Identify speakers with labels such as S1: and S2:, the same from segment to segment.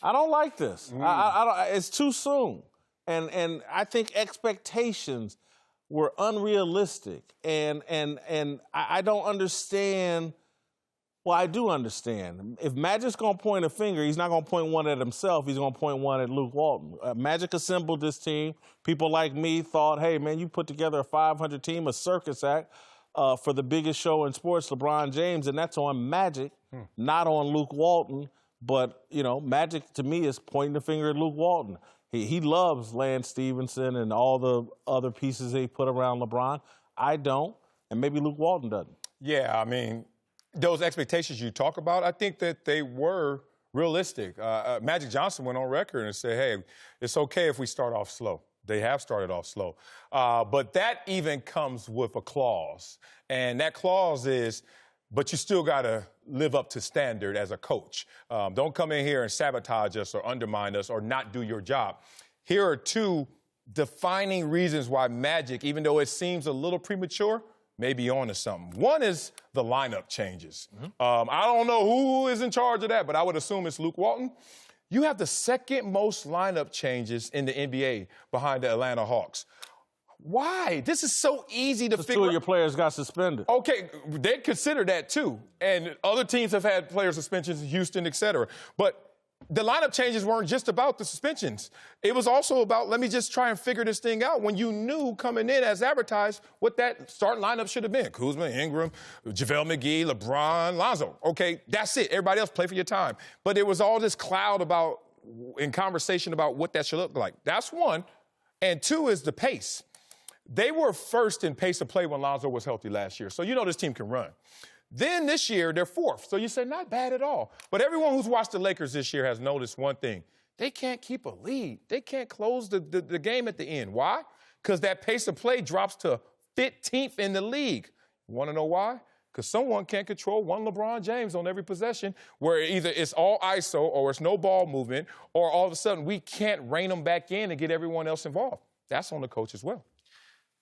S1: I don't like this. It's too soon. And I think expectations were unrealistic. And I don't understand. Well, I do understand. If Magic's going to point a finger, he's not going to point one at himself. He's going to point one at Luke Walton. Magic assembled this team. People like me thought, hey, man, you put together a 500 team, a circus act for the biggest show in sports, LeBron James, and that's on Magic, not on Luke Walton. But, you know, Magic, to me, is pointing the finger at Luke Walton. He loves Lance Stevenson and all the other pieces they put around LeBron. I don't, and maybe Luke Walton doesn't.
S2: Yeah, I mean, those expectations you talk about, I think that they were realistic. Magic Johnson went on record and said, hey, it's okay if we start off slow. They have started off slow. But that even comes with a clause. And that clause is, but you still got to live up to standard as a coach. Don't come in here and sabotage us or undermine us or not do your job. Here are two defining reasons why Magic, even though it seems a little premature, may be on to something. One is the lineup changes. I don't know who is in charge of that, but I would assume it's Luke Walton. You have the second most lineup changes in the NBA behind the Atlanta Hawks. Why? This is so easy to figure out.
S1: Two of your players got suspended.
S2: Okay, they consider that too. And other teams have had player suspensions, Houston, et cetera. But the lineup changes weren't just about the suspensions. It was also about, let me just try and figure this thing out. When you knew coming in as advertised what that starting lineup should have been. Kuzma, Ingram, JaVale McGee, LeBron, Lonzo. Okay, that's it. Everybody else play for your time. But there was all this cloud in conversation about what that should look like. That's one. And two is the pace. They were first in pace of play when Lonzo was healthy last year. So you know this team can run. Then this year, they're fourth. So you say, not bad at all. But everyone who's watched the Lakers this year has noticed one thing. They can't keep a lead. They can't close the game at the end. Why? Because that pace of play drops to 15th in the league. You want to know why? Because someone can't control one LeBron James on every possession, where either it's all ISO or it's no ball movement, or all of a sudden we can't rein them back in and get everyone else involved. That's on the coach as well.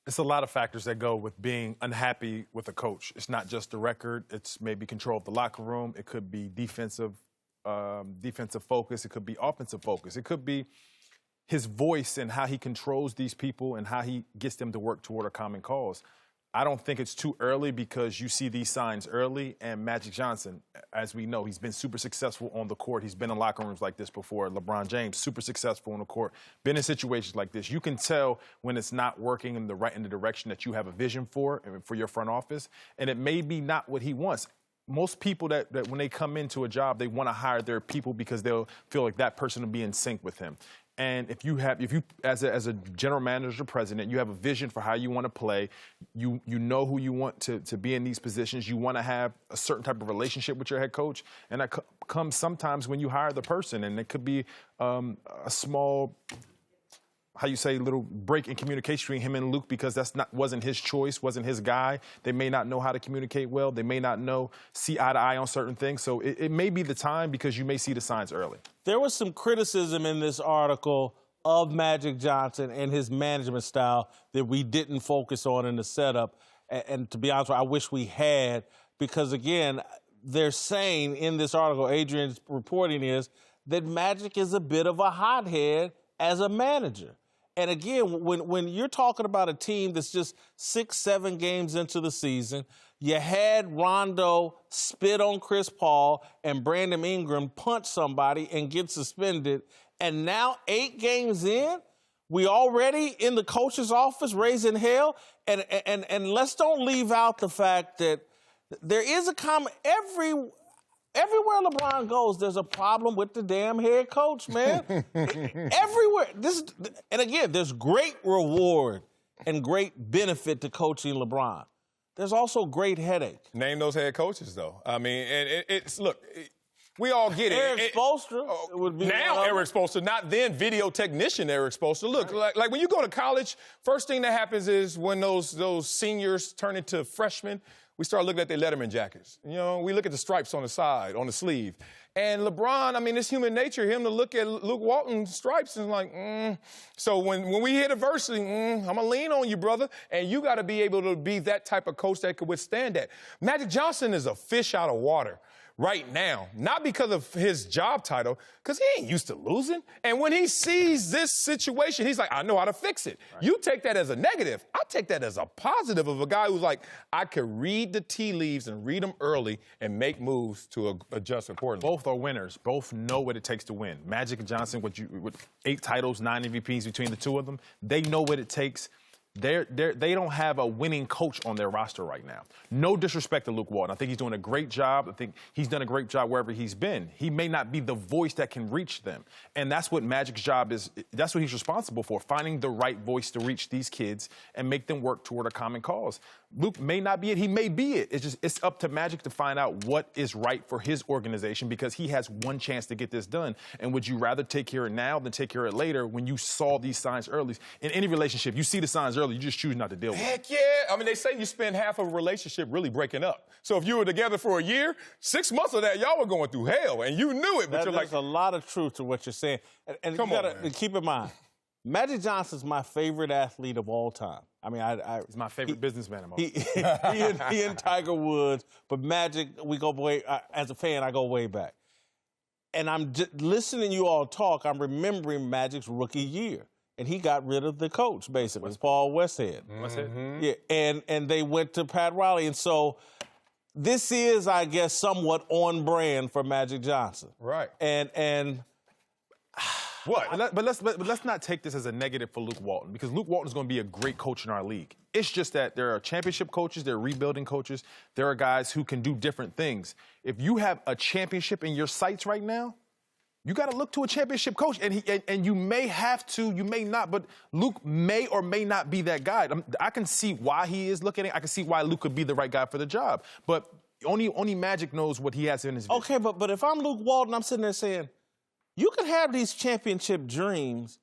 S3: It's a lot of factors that go with being unhappy with a coach. It's not just the record. It's maybe control of the locker room. It could be defensive focus. It could be offensive focus. It could be his voice and how he controls these people and how he gets them to work toward a common cause. I don't think it's too early because you see these signs early, and Magic Johnson, as we know, he's been super successful on the court. He's been in locker rooms like this before. LeBron James, super successful on the court, been in situations like this. You can tell when it's not working in the direction that you have a vision for your front office, and it may be not what he wants. Most people that when they come into a job, they want to hire their people because they'll feel like that person will be in sync with him. And if you as a general manager or president, you have a vision for how you want to play, you know who you want to be in these positions, you want to have a certain type of relationship with your head coach, and that comes sometimes when you hire the person, and it could be a small, little break in communication between him and Luke because wasn't his choice, wasn't his guy. They may not know how to communicate well. They may not see eye to eye on certain things. So it may be the time because you may see the signs early. There
S1: was some criticism in this article of Magic Johnson and his management style that we didn't focus on in the setup. And to be honest, I wish we had, because, again, they're saying in this article, Adrian's reporting is, that Magic is a bit of a hothead as a manager. And again, when you're talking about a team that's just 6-7 games into the season, you had Rondo spit on Chris Paul and Brandon Ingram punch somebody and get suspended, and now 8 games in, we already in the coach's office raising hell. And let's don't leave out the fact that there is a common everywhere LeBron goes, there's a problem with the damn head coach, man. Everywhere. And again, there's great reward and great benefit to coaching LeBron. There's also great headache.
S2: Name those head coaches, though. I mean, look, we all get it.
S1: Eric Spoelstra would be
S2: now Eric Spoelstra, not then video technician Eric Spoelstra. Look, like when you go to college, first thing that happens is when those seniors turn into freshmen, we start looking at their Letterman jackets. You know, we look at the stripes on the side, on the sleeve. And LeBron, I mean, it's human nature, him to look at Luke Walton's stripes and like, So when we hit adversity, I'm going to lean on you, brother. And you got to be able to be that type of coach that could withstand that. Magic Johnson is a fish out of water. right now, not because of his job title, because he ain't used to losing. And when he sees this situation, he's like, I know how to fix it. Right. You take that as a negative. I take that as a positive of a guy who's like, I could read the tea leaves and read them early and make moves to adjust accordingly.
S3: Both are winners. Both know what it takes to win. Magic and Johnson, with 8 titles, 9 MVPs between the two of them, they know what it takes. They don't have a winning coach on their roster right now. No disrespect to Luke Walton. I think he's doing a great job. I think he's done a great job wherever he's been. He may not be the voice that can reach them. And that's what Magic's job is. That's what he's responsible for, finding the right voice to reach these kids and make them work toward a common cause. Luke may not be it. He may be it. It's up to Magic to find out what is right for his organization, because he has one chance to get this done. And would you rather take care of it now than take care of it later when you saw these signs early? In any relationship, you see the signs early, you just choose not to deal with it.
S2: Heck yeah. I mean, they say you spend half of a relationship really breaking up. So if you were together for a year, 6 months of that, y'all were going through hell, and you knew it. But you're like,
S1: there's a lot of truth to what you're saying. And you gotta keep in mind, Magic Johnson's my favorite athlete of all time. I mean,
S3: he's my favorite businessman.
S1: He and Tiger Woods, but Magic, we go way. As a fan, I go way back. And I'm just listening to you all talk. I'm remembering Magic's rookie year, and he got rid of the coach basically, Paul Westhead.
S3: Mm-hmm.
S1: Yeah, and they went to Pat Riley, and so this is, I guess, somewhat on brand for Magic Johnson.
S2: Right.
S1: And.
S3: What? But let's not take this as a negative for Luke Walton, because Luke Walton is going to be a great coach in our league. It's just that there are championship coaches, there are rebuilding coaches, there are guys who can do different things. If you have a championship in your sights right now, you got to look to a championship coach, and you may have to, you may not, but Luke may or may not be that guy. I can see why he is looking at it. I can see why Luke could be the right guy for the job, but only Magic knows what he has in his vision.
S1: Okay, but if I'm Luke Walton, I'm sitting there saying, you can have these championship dreams,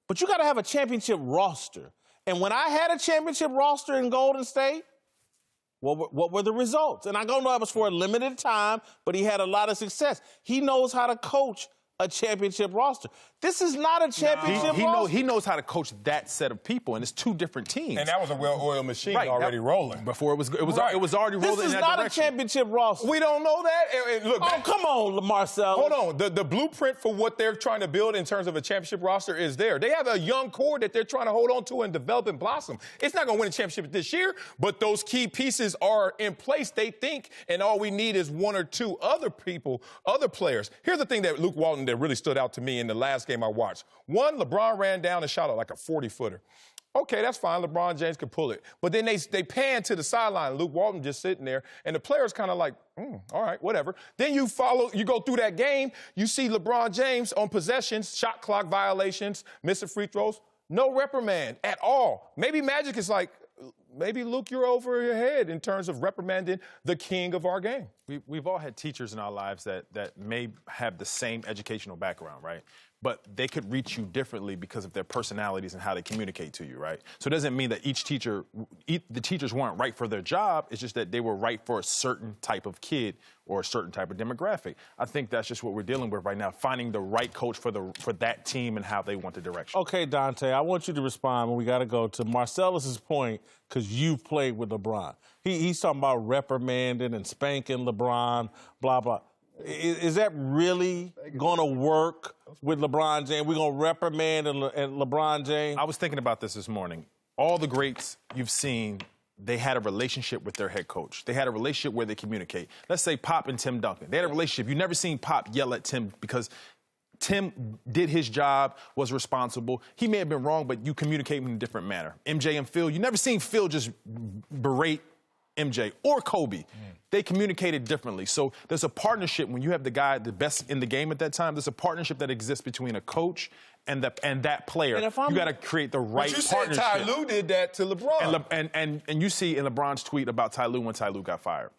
S1: but you got to have a championship roster. And when I had a championship roster in Golden State, what were the results? And I don't know it was for a limited time, but he had a lot of success. He knows how to coach a championship roster. This is not a championship roster.
S3: He knows how to coach that set of people, and it's 2 different teams.
S2: And that was a well-oiled machine already rolling.
S3: Before it was already rolling in that direction.
S1: This is not a championship roster.
S2: We don't know that. And look,
S1: come on, Marcellus.
S2: Hold on. The blueprint for what they're trying to build in terms of a championship roster is there. They have a young core that they're trying to hold on to and develop and blossom. It's not going to win a championship this year, but those key pieces are in place, they think, and all we need is 1 or 2 other people, other players. Here's the thing that Luke Walton that really stood out to me in the last game I watched. 1, LeBron ran down and shot like a 40-footer. Okay, that's fine. LeBron James could pull it. But then they pan to the sideline. Luke Walton just sitting there, and the player's kind of like, all right, whatever. Then you go through that game, you see LeBron James on possessions, shot clock violations, missing free throws, no reprimand at all. Maybe Magic is like, maybe, Luke, you're over your head in terms of reprimanding the king of our game.
S3: We've all had teachers in our lives that may have the same educational background, right? But they could reach you differently because of their personalities and how they communicate to you, right? So it doesn't mean that the teachers weren't right for their job. It's just that they were right for a certain type of kid or a certain type of demographic. I think that's just what we're dealing with right now, finding the right coach for that team and how they want the direction.
S1: Okay, Dante, I want you to respond, and we got to go to Marcellus's point, because you've played with LeBron. He's talking about reprimanding and spanking LeBron, blah, blah. Is that really going to work with LeBron James? We're going to reprimand and LeBron James?
S3: I was thinking about this morning. All the greats you've seen, they had a relationship with their head coach. They had a relationship where they communicate. Let's say Pop and Tim Duncan. They had a relationship. You've never seen Pop yell at Tim because Tim did his job, was responsible. He may have been wrong, but you communicate in a different manner. MJ and Phil, you never seen Phil just berate MJ or Kobe. They communicated differently. So there's a partnership when you have the guy, the best in the game at that time. There's a partnership that exists between a coach and that player. And you got to create the right partnership.
S2: But you said Ty Lue did that to LeBron.
S3: And you see in LeBron's tweet about Ty Lue when Ty Lue got fired.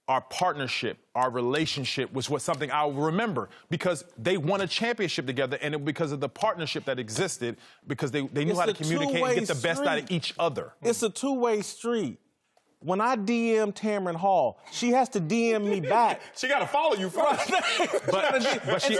S3: Our partnership, our relationship was something I'll remember because they won a championship together, and it because of the partnership that existed, because they knew how to communicate and get the best out of each other.
S1: It's a two-way street. When I DM Tamron Hall, she has to DM me back.
S2: She got to follow you first.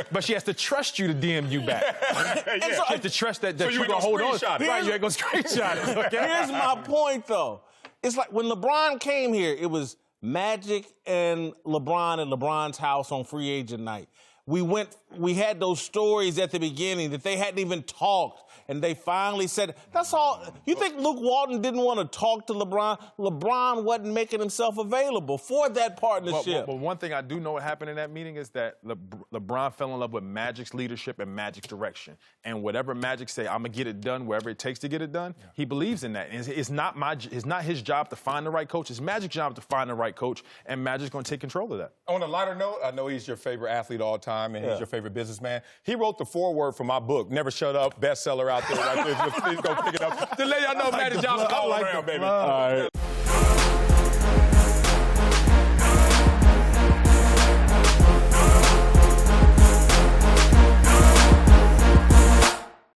S3: but she has to trust you to DM you back.
S2: Yeah.
S3: She has to trust that you're going to hold on. Right, you ain't going to screenshot it. Okay?
S1: Here's my point, though. It's like when LeBron came here, it was Magic and LeBron at LeBron's house on free agent night. We had those stories at the beginning that they hadn't even talked, and they finally said, that's all. You think Luke Walton didn't want to talk to LeBron? LeBron wasn't making himself available for that partnership.
S3: But one thing I do know what happened in that meeting is that LeBron fell in love with Magic's leadership and Magic's direction. And whatever Magic say, I'm going to get it done wherever it takes to get it done, he believes in that. And it's not his job to find the right coach. It's Magic's job to find the right coach, and Magic's going to take control of that.
S2: On a lighter note, I know he's your favorite athlete of all time, and he's your favorite businessman. He wrote the foreword for my book, Never Shut Up, bestseller out there. Right there. Please go pick it up. Just let y'all know Magic Johnson all around, baby.
S1: All right.